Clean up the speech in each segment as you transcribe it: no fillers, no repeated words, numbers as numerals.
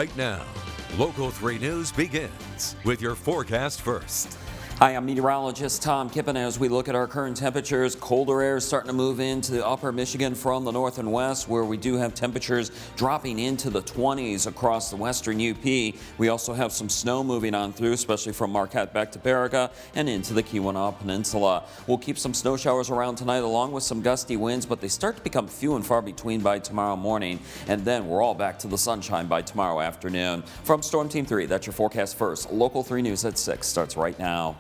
Right now, Local 3 News begins with your forecast first. Hi, I'm meteorologist Tom Kippen. As we look at our current temperatures, colder air is starting to move into the upper Michigan from the north and west, where we do have temperatures dropping into the 20s across the western UP. We also have some snow moving on through, especially from Marquette back to Baraga and into the Keweenaw Peninsula. We'll keep some snow showers around tonight along with some gusty winds, but they start to become few and far between by tomorrow morning, and then we're all back to the sunshine by tomorrow afternoon. From Storm Team 3, that's your forecast first. Local 3 News at 6 starts right now.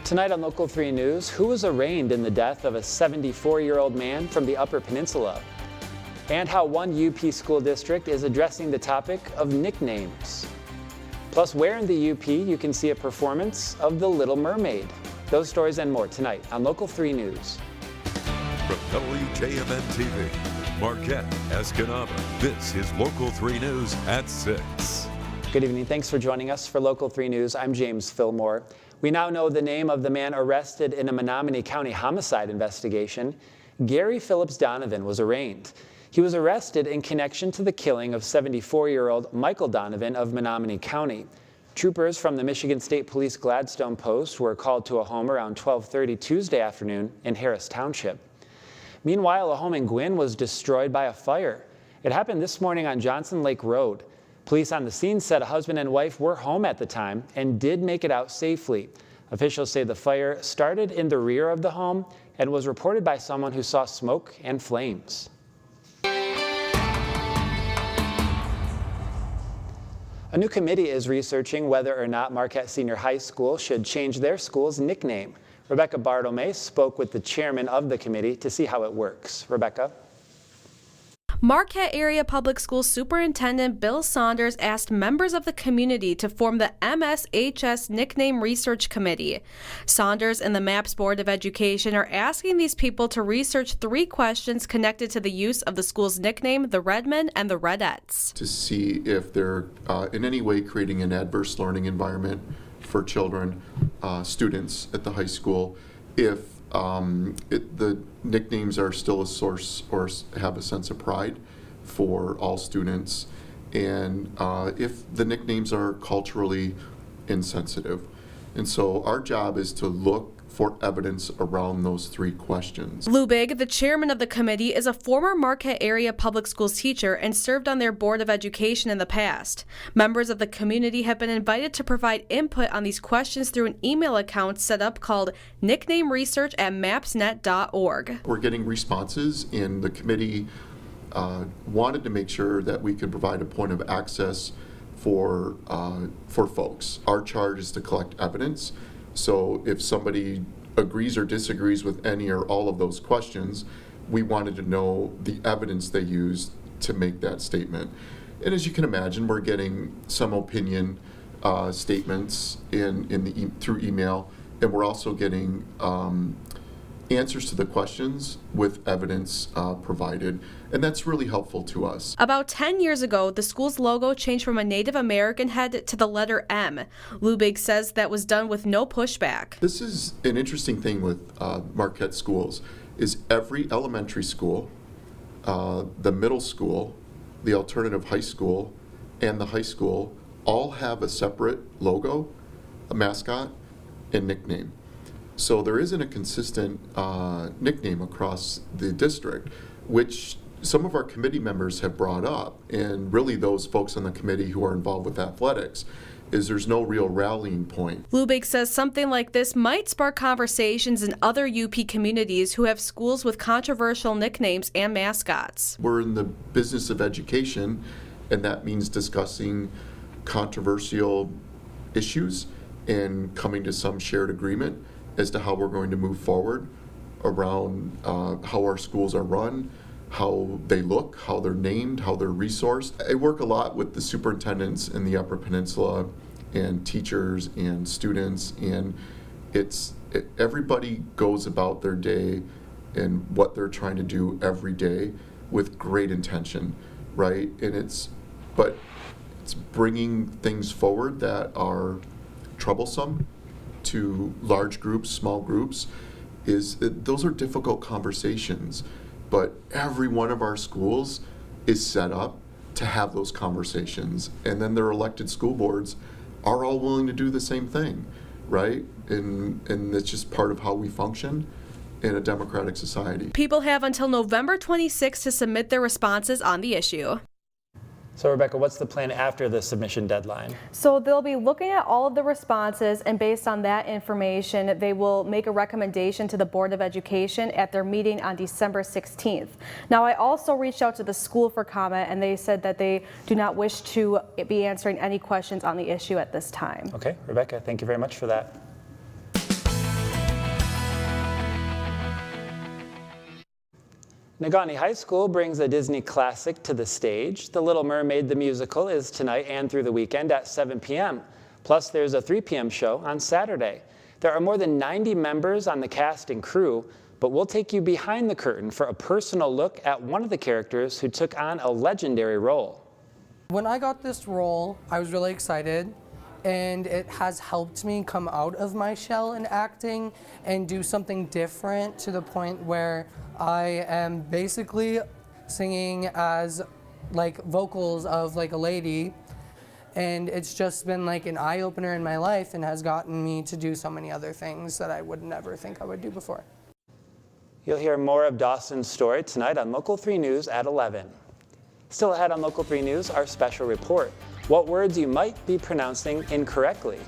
Tonight on Local 3 News, who was arraigned in the death of a 74-year-old man from the Upper Peninsula? And how one UP school district is addressing the topic of nicknames. Plus, where in the UP you can see a performance of The Little Mermaid. Those stories and more tonight on Local 3 News. From WJMN-TV, Marquette, Escanaba, this is Local 3 News at 6. Good evening. Thanks for joining us for Local 3 News. I'm James Fillmore. We now know the name of the man arrested in a Menominee County homicide investigation. Gary Phillips Donovan was arraigned. He was arrested in connection to the killing of 74-year-old Michael Donovan of Menominee County. Troopers from the Michigan State Police Gladstone Post were called to a home around 12:30 Tuesday afternoon in Harris Township. Meanwhile, a home in Gwinn was destroyed by a fire. It happened this morning on Johnson Lake Road. Police on the scene said a husband and wife were home at the time and did make it out safely. Officials say the fire started in the rear of the home and was reported by someone who saw smoke and flames. A new committee is researching whether or not Marquette Senior High School should change their school's nickname. Rebecca Bartolome spoke with the chairman of the committee to see how it works. Rebecca? Marquette Area Public Schools Superintendent Bill Saunders asked members of the community to form the MSHS Nickname Research Committee. Saunders and the MAPS Board of Education are asking these people to research 3 questions connected to the use of the school's nickname, the Redmen and the Redettes. To see if they're in any way creating an adverse learning environment for children, students at the high school, if the nicknames are still a source or have a sense of pride for all students, and if the nicknames are culturally insensitive. And so our job is to look for evidence around those 3 questions. Lou Big, the chairman of the committee, is a former Marquette Area Public Schools teacher and served on their Board of Education in the past. Members of the community have been invited to provide input on these questions through an email account set up called nicknameresearch@mapsnet.org. We're getting responses, and the committee wanted to make sure that we could provide a point of access for folks. Our charge is to collect evidence. So if somebody agrees or disagrees with any or all of those questions, we wanted to know the evidence they used to make that statement. And as you can imagine, we're getting some opinion statements through email, and we're also getting answers to the questions with evidence provided, and that's really helpful to us. About 10 years ago, the school's logo changed from a Native American head to the letter M. Lubig says that was done with no pushback. This is an interesting thing with Marquette schools, is every elementary school, the middle school, the alternative high school, and the high school all have a separate logo, a mascot, and nickname. So there isn't a consistent nickname across the district, which some of our committee members have brought up, and really those folks on the committee who are involved with athletics, is there's no real rallying point. Lubig says something like this might spark conversations in other UP communities who have schools with controversial nicknames and mascots. We're in the business of education, and that means discussing controversial issues and coming to some shared agreement as to how we're going to move forward around how our schools are run, how they look, how they're named, how they're resourced. I work a lot with the superintendents in the Upper Peninsula and teachers and students, and everybody goes about their day and what they're trying to do every day with great intention, right? But it's bringing things forward that are troublesome to large groups, small groups, those are difficult conversations. But every one of our schools is set up to have those conversations. And then their elected school boards are all willing to do the same thing, right? And it's just part of how we function in a democratic society. People have until November 26 to submit their responses on the issue. So Rebecca, what's the plan after the submission deadline? So they'll be looking at all of the responses, and based on that information, they will make a recommendation to the Board of Education at their meeting on December 16th. Now, I also reached out to the school for comment, and they said that they do not wish to be answering any questions on the issue at this time. Okay, Rebecca, thank you very much for that. Negaunee High School brings a Disney classic to the stage. The Little Mermaid the Musical is tonight and through the weekend at 7 p.m. Plus, there's a 3 p.m. show on Saturday. There are more than 90 members on the cast and crew, but we'll take you behind the curtain for a personal look at one of the characters who took on a legendary role. When I got this role, I was really excited, and it has helped me come out of my shell in acting and do something different to the point where I am basically singing as like vocals of like a lady, and it's just been like an eye-opener in my life and has gotten me to do so many other things that I would never think I would do before. You'll hear more of Dawson's story tonight on Local 3 News at 11. Still ahead on Local 3 News, our special report. What words you might be pronouncing incorrectly.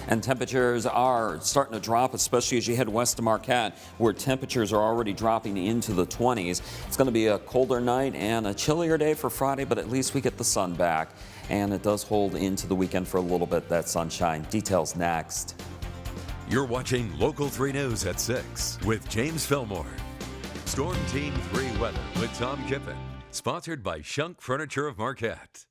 And temperatures are starting to drop, especially as you head west to Marquette, where temperatures are already dropping into the 20s. It's going to be a colder night and a chillier day for Friday, but at least we get the sun back. And it does hold into the weekend for a little bit, that sunshine. Details next. You're watching Local 3 News at 6 with James Fillmore. Storm Team 3 weather with Tom Kippen. Sponsored by Shunk Furniture of Marquette.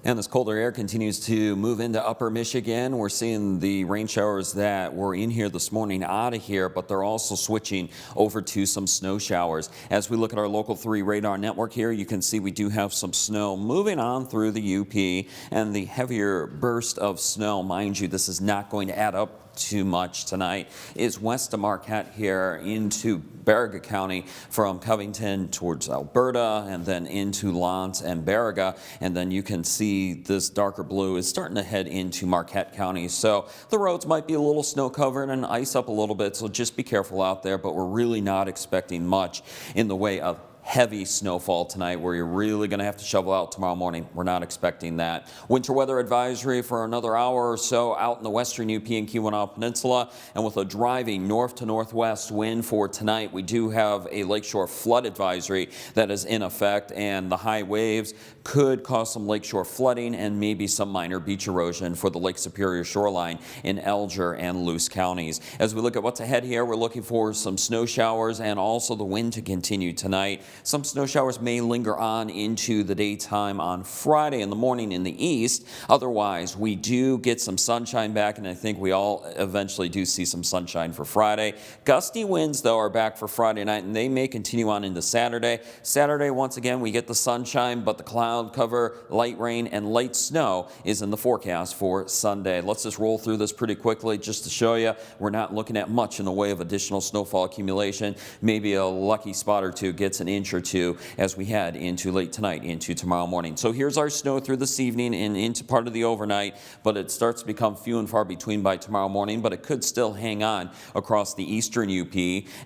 And this colder air continues to move into upper Michigan. We're seeing the rain showers that were in here this morning out of here, but they're also switching over to some snow showers. As we look at our Local 3 radar network here, you can see we do have some snow moving on through the UP, and the heavier burst of snow, mind you, this is not going to add up too much tonight, is west of Marquette here into Baraga County from Covington towards Alberta and then into L'Anse and Baraga, and then you can see this darker blue is starting to head into Marquette County. So the roads might be a little snow covered and ice up a little bit, so just be careful out there, but we're really not expecting much in the way of heavy snowfall tonight where you're really going to have to shovel out tomorrow morning. We're not expecting that. Winter weather advisory for another hour or so out in the western UP and Keweenaw Peninsula, and with a driving north to northwest wind for tonight, we do have a lakeshore flood advisory that is in effect, and the high waves could cause some lakeshore flooding and maybe some minor beach erosion for the Lake Superior shoreline in Alger and Luce counties. As we look at what's ahead here, we're looking for some snow showers and also the wind to continue tonight. Some snow showers may linger on into the daytime on Friday in the morning in the east. Otherwise, we do get some sunshine back, and I think we all eventually do see some sunshine for Friday. Gusty winds, though, are back for Friday night, and they may continue on into Saturday. Saturday, once again, we get the sunshine, but the cloud cover, light rain, and light snow is in the forecast for Sunday. Let's just roll through this pretty quickly just to show you we're not looking at much in the way of additional snowfall accumulation. Maybe a lucky spot or two gets an inch or two as we head into late tonight into tomorrow morning. So here's our snow through this evening and into part of the overnight, but it starts to become few and far between by tomorrow morning, but it could still hang on across the eastern UP.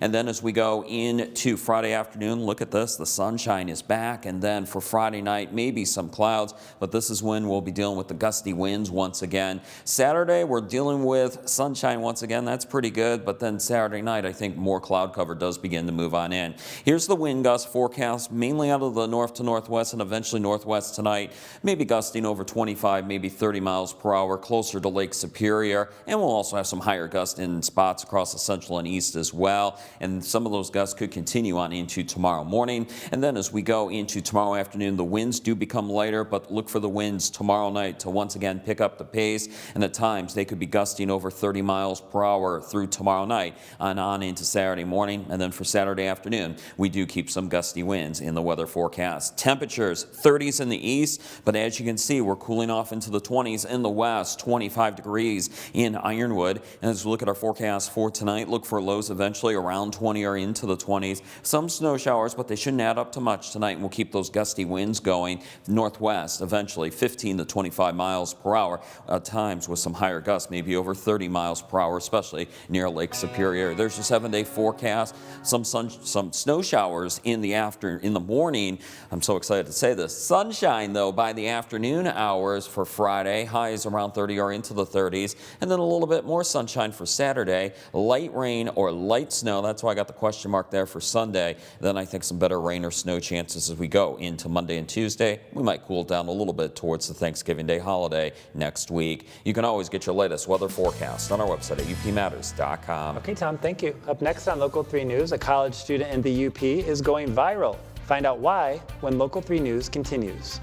And then as we go into Friday afternoon, look at this, the sunshine is back, and then for Friday night, maybe some clouds, but this is when we'll be dealing with the gusty winds once again. Saturday, we're dealing with sunshine once again. That's pretty good, but then Saturday night, I think more cloud cover does begin to move on in. Here's the wind gust forecast, mainly out of the north to northwest and eventually northwest tonight, maybe gusting over 25, maybe 30 miles per hour closer to Lake Superior, and we'll also have some higher gusts in spots across the central and east as well, and some of those gusts could continue on into tomorrow morning. And then as we go into tomorrow afternoon, the winds do do become lighter, but look for the winds tomorrow night to once again pick up the pace, and at times they could be gusting over 30 miles per hour through tomorrow night and on into Saturday morning. And then for Saturday afternoon, we do keep some gusty winds in the weather forecast. Temperatures 30s in the east, but as you can see, we're cooling off into the 20s in the west, 25 degrees in Ironwood. And as we look at our forecast for tonight, look for lows eventually around 20 or into the 20s. Some snow showers, but they shouldn't add up to much tonight, and we'll keep those gusty winds going. Northwest, eventually 15 to 25 miles per hour, at times with some higher gusts, maybe over 30 miles per hour, especially near Lake Superior. There's a 7-day forecast. Some snow showers in the morning. I'm so excited to say this. Sunshine, though, by the afternoon hours for Friday. Highs around 30 or into the 30s. And then a little bit more sunshine for Saturday. Light rain or light snow. That's why I got the question mark there for Sunday. Then I think some better rain or snow chances as we go into Monday and Tuesday. We might cool down a little bit towards the Thanksgiving Day holiday next week. You can always get your latest weather forecast on our website at upmatters.com. Okay, Tom, thank you. Up next on Local 3 News, a college student in the UP is going viral. Find out why when Local 3 News continues.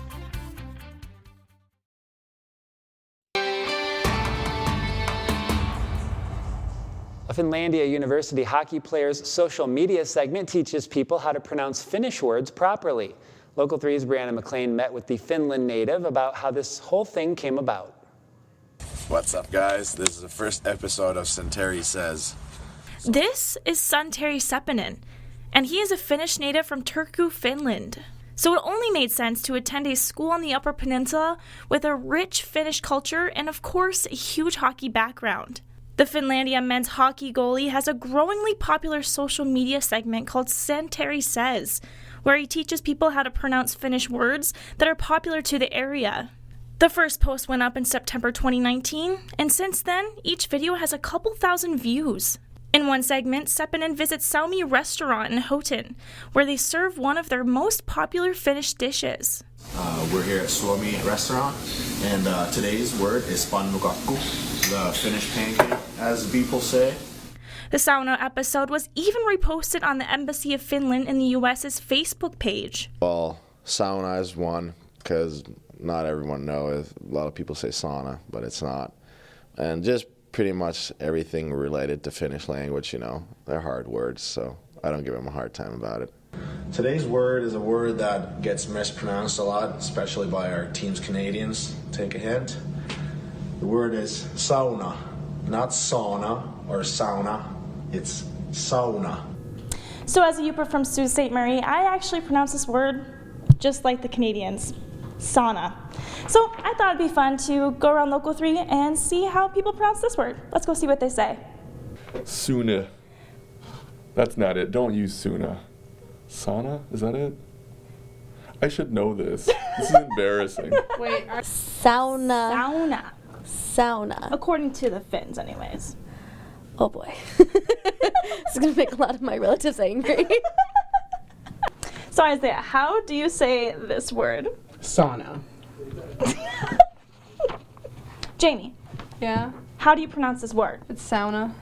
A Finlandia University hockey player's social media segment teaches people how to pronounce Finnish words properly. Local 3's Brianna McLean met with the Finland native about how this whole thing came about. What's up, guys? This is the first episode of Santeri Says. This is Santeri Seppänen, and he is a Finnish native from Turku, Finland. So it only made sense to attend a school on the Upper Peninsula with a rich Finnish culture and, of course, a huge hockey background. The Finlandia men's hockey goalie has a growingly popular social media segment called Santeri Says, where he teaches people how to pronounce Finnish words that are popular to the area. The first post went up in September 2019, and since then, each video has a couple thousand views. In one segment, Seppänen visits Salmi restaurant in Houghton, where they serve one of their most popular Finnish dishes. We're here at Suomi restaurant, and today's word is pannukakku, the Finnish pancake, as people say. The sauna episode was even reposted on the Embassy of Finland in the US's Facebook page. Well, sauna is one, because not everyone knows. A lot of people say sauna, but it's not. And just pretty much everything related to Finnish language, they're hard words, so I don't give them a hard time about it. Today's word is a word that gets mispronounced a lot, especially by our team's Canadians. Take a hint. The word is sauna, not sauna or sauna. It's sauna. So as a Yooper from Sault Ste. Marie, I actually pronounce this word just like the Canadians. Sauna. So I thought it'd be fun to go around Local 3 and see how people pronounce this word. Let's go see what they say. Sauna. That's not it. Don't use sauna. Sauna? Is that it? I should know this. This is embarrassing. Wait. Sauna. Sauna. Sauna. According to the Finns, anyways. Oh boy. This is going to make a lot of my relatives angry. So Isaiah, how do you say this word? Sauna. Jamie. Yeah? How do you pronounce this word? It's sauna.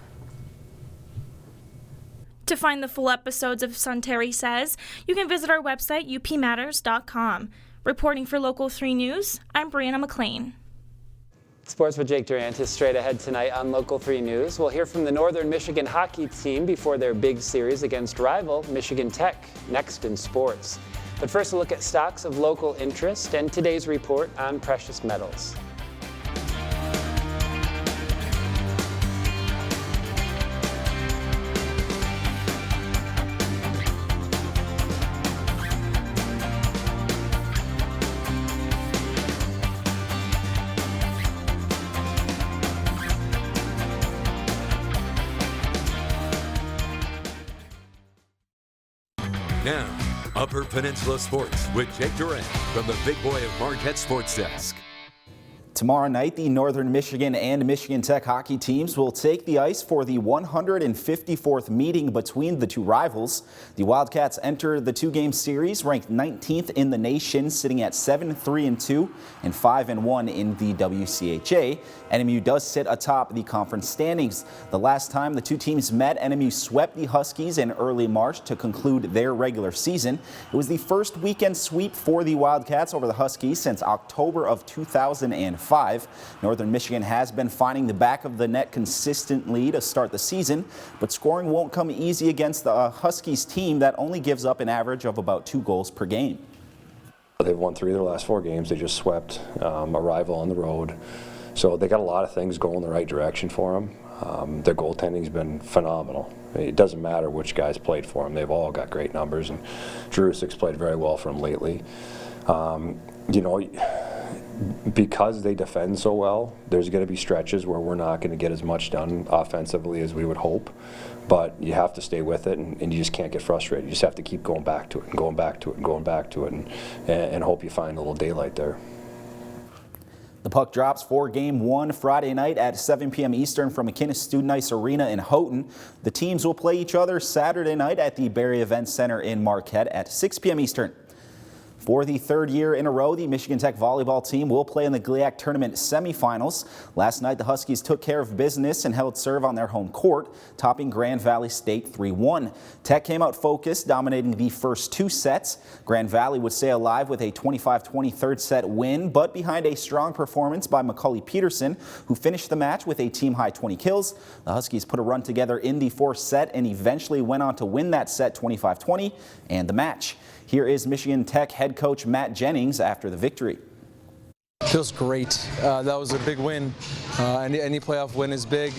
To find the full episodes of Santeri Says, you can visit our website, upmatters.com. Reporting for Local 3 News, I'm Brianna McLean. Sports with Jake Durant is straight ahead tonight on Local 3 News. We'll hear from the Northern Michigan hockey team before their big series against rival Michigan Tech, next in sports. But first, a look at stocks of local interest and today's report on precious metals. Now, Upper Peninsula Sports with Jake Durant from the Big Boy of Marquette Sports Desk. Tomorrow night, the Northern Michigan and Michigan Tech hockey teams will take the ice for the 154th meeting between the two rivals. The Wildcats enter the two-game series ranked 19th in the nation, sitting at 7-3-2 and 5-1 in the WCHA. NMU does sit atop the conference standings. The last time the two teams met, NMU swept the Huskies in early March to conclude their regular season. It was the first weekend sweep for the Wildcats over the Huskies since October of 2005. Northern Michigan has been finding the back of the net consistently to start the season, but scoring won't come easy against the Huskies team that only gives up an average of about 2 goals per game. They've won 3 of their last 4 games. They just swept a rival on the road. So they got a lot of things going in the right direction for them. Their goaltending's been phenomenal. It doesn't matter which guys played for them. They've all got great numbers, and Drusic's played very well for them lately. You know, because they defend so well, there's going to be stretches where we're not going to get as much done offensively as we would hope. But you have to stay with it, and you just can't get frustrated. You just have to keep going back to it and going back to it and going back to it, and hope you find a little daylight there. The puck drops for Game 1 Friday night at 7 p.m. Eastern from McKinnis Student Ice Arena in Houghton. The teams will play each other Saturday night at the Barrie Event Center in Marquette at 6 p.m. Eastern. For the 3rd year in a row, the Michigan Tech volleyball team will play in the GLIAC tournament semifinals. Last night, the Huskies took care of business and held serve on their home court, topping Grand Valley State 3-1. Tech came out focused, dominating the first 2 sets. Grand Valley would stay alive with a 25-20 third set win, but behind a strong performance by Macaulay Peterson, who finished the match with a team-high 20 kills. The Huskies put a run together in the 4th set and eventually went on to win that set 25-20 and the match. Here is Michigan Tech head coach Matt Jennings after the victory. Feels great. That was a big win. Any playoff win is big.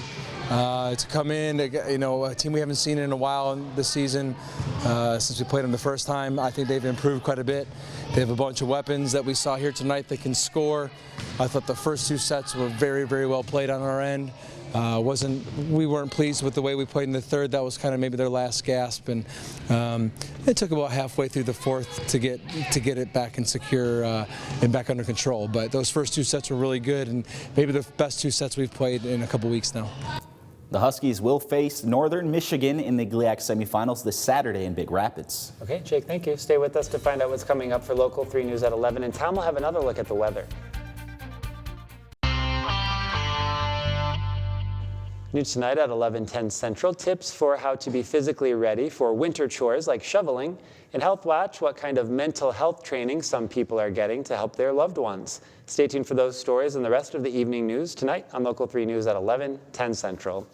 To come in, you know, a team we haven't seen in a while this season, since we played them the first time. I think they've improved quite a bit. They have a bunch of weapons that we saw here tonight that can score. I thought the first 2 sets were very, very well played on our end. We weren't pleased with the way we played in the 3rd. That was kind of maybe their last gasp, and it took about halfway through the 4th to get it back and secure and back under control. But those first 2 sets were really good, and maybe the best 2 sets we've played in a couple weeks now. The Huskies will face Northern Michigan in the GLIAC semifinals this Saturday in Big Rapids. Okay, Jake, thank you. Stay with us to find out what's coming up for Local 3 News at 11, and Tom will have another look at the weather. News tonight at 11:10 Central, tips for how to be physically ready for winter chores like shoveling. In Health Watch, what kind of mental health training some people are getting to help their loved ones. Stay tuned for those stories and the rest of the evening news tonight on Local 3 News at 11:10 Central.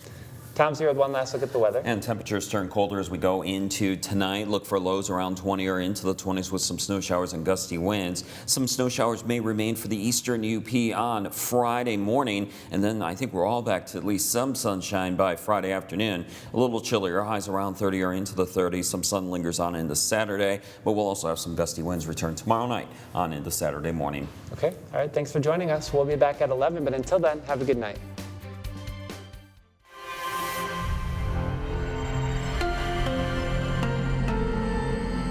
Tom's here with one last look at the weather. And temperatures turn colder as we go into tonight. Look for lows around 20 or into the 20s with some snow showers and gusty winds. Some snow showers may remain for the eastern UP on Friday morning. And then I think we're all back to at least some sunshine by Friday afternoon. A little chillier, highs around 30 or into the 30s. Some sun lingers on into Saturday, but we'll also have some gusty winds return tomorrow night on into Saturday morning. Okay, all right, thanks for joining us. We'll be back at 11, but until then, have a good night.